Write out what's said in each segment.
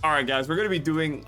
All right, guys, we're gonna be doing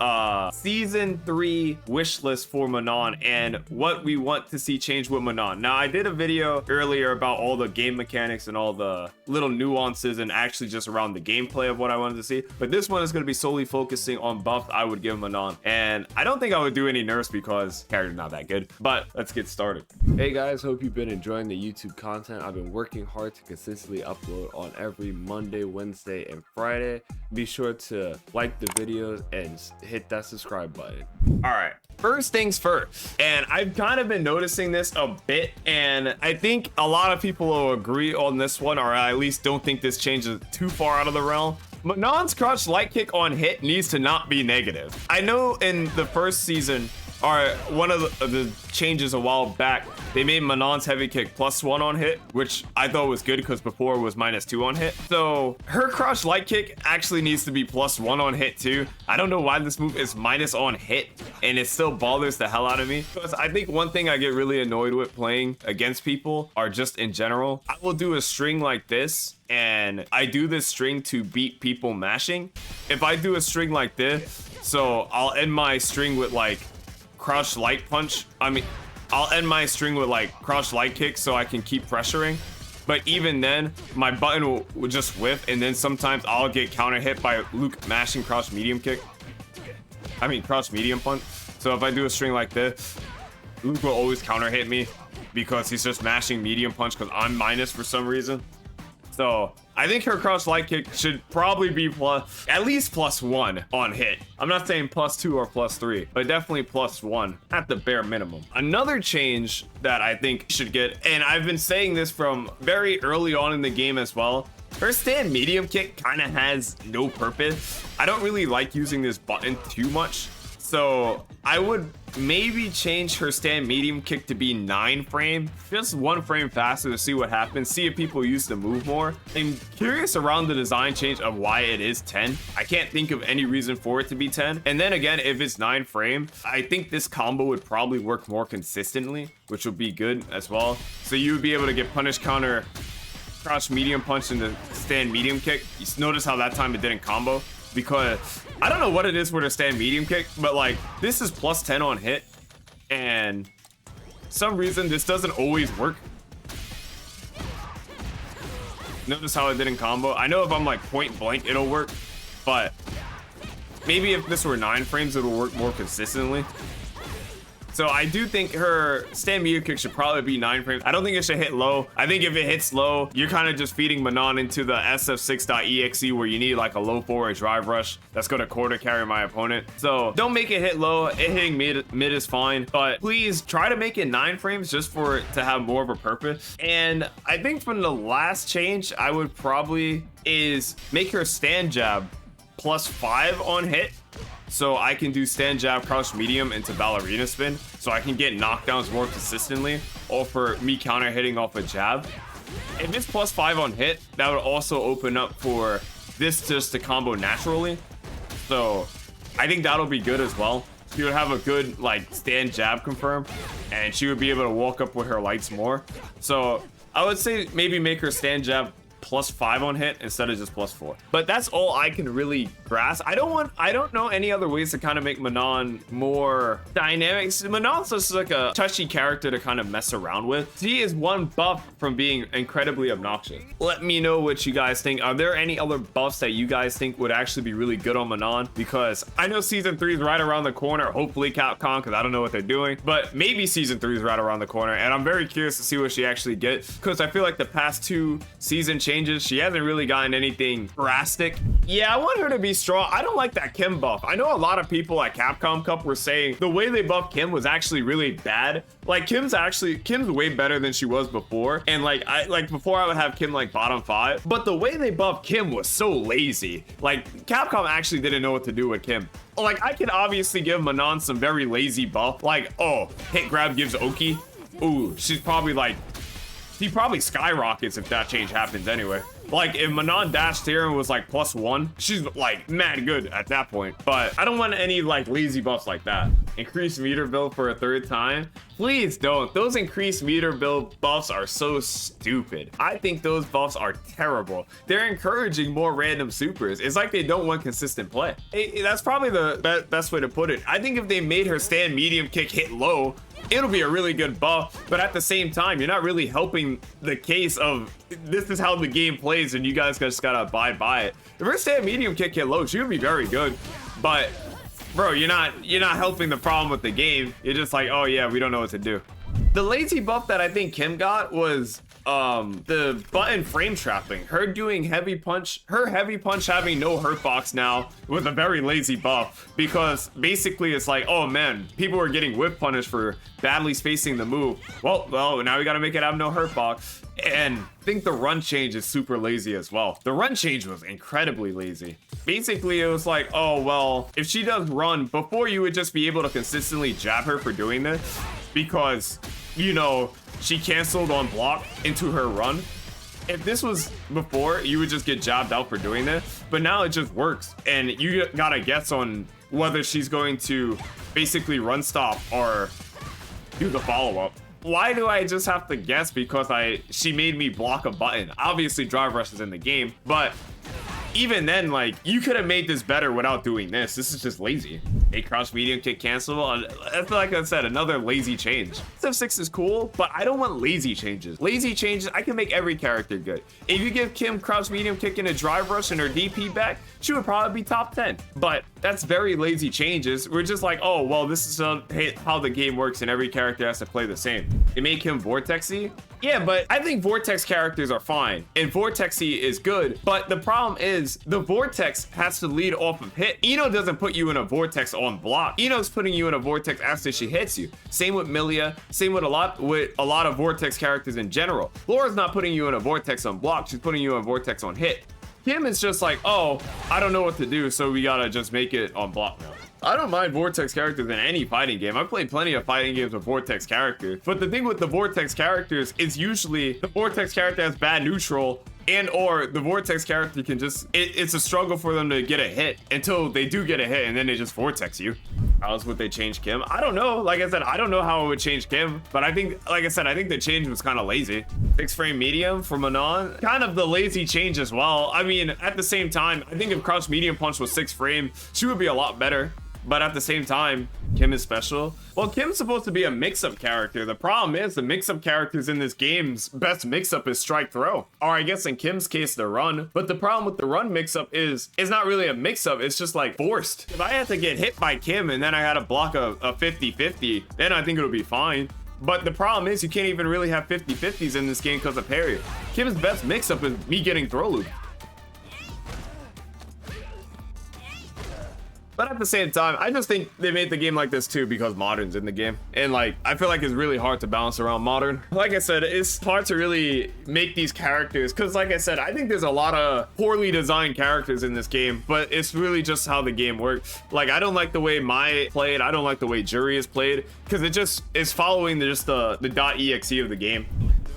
season 3 wish list for Manon and what we want to see change with Manon. Now, I did a video earlier about all the game mechanics and all the little nuances and actually just around the gameplay of what I wanted to see, but this one is going to be solely focusing on buffs I would give Manon, and I don't think I would do any nerfs because character's not that good. But let's get started. Hey guys, hope you've been enjoying the YouTube content. I've been working hard to consistently upload on every Monday, Wednesday, and Friday. Be sure to like the videos and hit that subscribe button. All right, first things first, and I've kind of been noticing this a bit, and I think a lot of people will agree on this one, or I at least don't think this changes too far out of the realm. Manon's crouch light kick on hit needs to not be negative. I know in the first season, or one of the changes a while back, they made Manon's heavy kick +1 on hit, which I thought was good because before it was -2 on hit. So her crouch light kick actually needs to be +1 on hit too. I don't know why this move is minus on hit and it still bothers the hell out of me, because I think one thing I get really annoyed with playing against people, or just in general, I will do a string like this, and I do this string to beat people mashing. If I do a string like this, so I'll end my string with like crouch light punch. I'll end my string with like crouch light kick so I can keep pressuring. But even then, my button will just whiff, and then sometimes I'll get counter hit by Luke mashing crouch medium kick. Crouch medium punch. So if I do a string like this, Luke will always counter hit me because he's just mashing medium punch because I'm minus for some reason. So I think her crouch light kick should probably be at least +1 on hit. I'm not saying +2 or +3, but definitely +1 at the bare minimum. Another change that I think should get, and I've been saying this from very early on in the game as well, her stand medium kick kind of has no purpose. I don't really like using this button too much. So I would maybe change her stand medium kick to be 9 frame, just 1 frame faster to see what happens, see if people use the move more. I'm curious around the design change of why it is 10. I can't think of any reason for it to be 10. And then again, if it's 9 frame, I think this combo would probably work more consistently, which would be good as well. So you would be able to get punish counter, crouch medium punch, and the stand medium kick. You notice how that time it didn't combo, because I don't know what it is with a stand medium kick, but like this is +10 on hit, and some reason this doesn't always work. Notice how it didn't combo. I know if I'm like point blank it'll work, but maybe if this were 9 frames it'll work more consistently. So I do think her stand medium kick should probably be 9 frames. I don't think it should hit low. I think if it hits low, you're kind of just feeding Manon into the SF6.exe where you need like a low forward drive rush that's going to quarter carry my opponent. So don't make it hit low. It hitting mid is fine, but please try to make it 9 frames just for it to have more of a purpose. And I think from the last change, I would probably is make her stand jab +5 on hit. So I can do stand jab, crouch medium into ballerina spin, so I can get knockdowns more consistently, or for me counter hitting off a jab. If it's +5 on hit, that would also open up for this just to combo naturally. So I think that'll be good as well. She would have a good like stand jab confirm, and she would be able to walk up with her lights more. So I would say maybe make her stand jab +5 on hit instead of just +4. But that's all I can really grasp. I don't know any other ways to kind of make Manon more dynamic. Manon's just like a touchy character to kind of mess around with. She is one buff from being incredibly obnoxious. Let me know what you guys think. Are there any other buffs that you guys think would actually be really good on Manon? Because I know season 3 is right around the corner, hopefully Capcom, because I don't know what they're doing, but maybe season 3 is right around the corner, and I'm very curious to see what she actually gets, because I feel like the past 2 season changes, she hasn't really gotten anything drastic. Yeah, I want her to be strong. I don't like that Kim buff. I know a lot of people at Capcom Cup were saying the way they buffed Kim was actually really bad. Like Kim's way better than she was before. And like before I would have Kim like bottom 5, but the way they buffed Kim was so lazy. Like Capcom actually didn't know what to do with Kim. Like I can obviously give Manon some very lazy buff. Like, oh, hit grab gives Oki. Ooh, she probably skyrockets if that change happens anyway. Like if Manon dashed here and was like +1, she's like mad good at that point. But I don't want any like lazy buffs like that. Increase meter build for a third time? Please don't. Those increased meter build buffs are so stupid. I think those buffs are terrible. They're encouraging more random supers. It's like they don't want consistent play. That's probably the best way to put it. I think if they made her stand medium kick hit low, it'll be a really good buff, but at the same time, you're not really helping the case of this is how the game plays and you guys just gotta abide by it. If her stand medium kick hit low, she would be very good, but bro, you're not helping the problem with the game. You're just like, oh yeah, we don't know what to do. The lazy buff that I think Kim got was the button frame trapping. Her doing heavy punch, her heavy punch having no hurt box now was a very lazy buff, because basically it's like, oh man, people were getting whip punished for badly spacing the move. Well, now we gotta make it have no hurt box. And I think the run change is super lazy as well. The run change was incredibly lazy. Basically, it was like, oh, well, if she does run, before you would just be able to consistently jab her for doing this, because, you know, she canceled on block into her run. If this was before, you would just get jabbed out for doing this, but now it just works. And you gotta guess on whether she's going to basically run stop or do the follow-up. Why do I just have to guess because she made me block a button? Obviously drive rush is in the game, but even then, like, you could have made this better without doing this. This is just lazy. A cross medium kick cancel. That's, like I said, another lazy change. F6 is cool, but I don't want lazy changes. Lazy changes, I can make every character good. If you give Kim cross medium kick and a drive rush and her DP back, she would probably be top 10. But that's very lazy changes. We're just like, oh, well, this is how the game works and every character has to play the same. It make him Vortexy? Yeah, but I think Vortex characters are fine, and Vortexy is good, but the problem is the Vortex has to lead off of hit. Eno doesn't put you in a Vortex on block. Eno's putting you in a Vortex after she hits you. Same with Milia, same with a lot of Vortex characters in general. Laura's not putting you in a Vortex on block, she's putting you in a Vortex on hit. Kim is just like, oh, I don't know what to do, so we gotta just make it on block now. I don't mind Vortex characters in any fighting game. I've played plenty of fighting games with Vortex characters. But the thing with the Vortex characters is usually the Vortex character has bad neutral, and or the Vortex character can just, it's a struggle for them to get a hit until they do get a hit, and then they just Vortex you. How else would they change Kim? I don't know. Like I said, I don't know how it would change Kim, but I think, like I said, I think the change was kind of lazy. 6 frame medium for Manon, kind of the lazy change as well. I mean, at the same time, I think if crouch medium punch was 6 frame, she would be a lot better. But at the same time, Kim is special. Well, Kim's supposed to be a mix-up character. The problem is the mix-up characters in this game's best mix-up is strike throw. Or I guess in Kim's case, the run. But the problem with the run mix-up is it's not really a mix-up. It's just like forced. If I had to get hit by Kim and then I had to block a 50-50, then I think it'll be fine. But the problem is you can't even really have 50-50s in this game because of parry. Kim's best mix-up is me getting throw loop. But at the same time, I just think they made the game like this too because Modern's in the game. And like, I feel like it's really hard to balance around Modern. Like I said, it's hard to really make these characters because like I said, I think there's a lot of poorly designed characters in this game, but it's really just how the game works. Like, I don't like the way Mai played. I don't like the way Jury is played because it just is following the .exe of the game.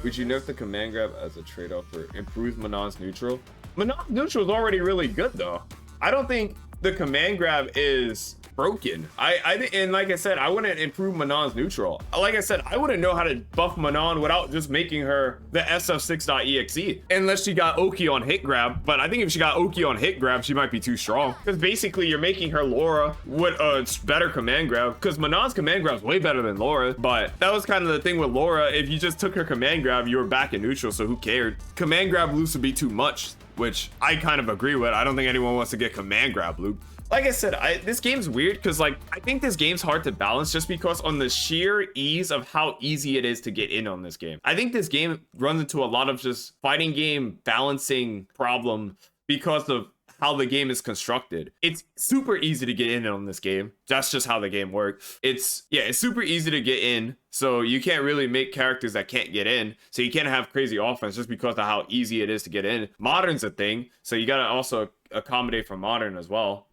Would you nerf the command grab as a trade-off for improved Manon's neutral? Manon's neutral is already really good though. I don't think the command grab is broken. And like I said, I wouldn't improve Manon's neutral. Like I said, I wouldn't know how to buff Manon without just making her the SF6.exe unless she got Oki on hit grab. But I think if she got Oki on hit grab, she might be too strong because basically you're making her Laura with a better command grab because Manon's command grab is way better than Laura. But that was kind of the thing with Laura. If you just took her command grab, you were back in neutral, so who cared? Command grab loops would be too much, which I kind of agree with. I don't think anyone wants to get command grab loop. Like I said, this game's weird because like I think this game's hard to balance just because on the sheer ease of how easy it is to get in on this game. I think this game runs into a lot of just fighting game balancing problem because of how the game is constructed. It's super easy to get in on this game. That's just how the game works. It's super easy to get in. So you can't really make characters that can't get in. So you can't have crazy offense just because of how easy it is to get in. Modern's a thing. So you got to also accommodate for Modern as well.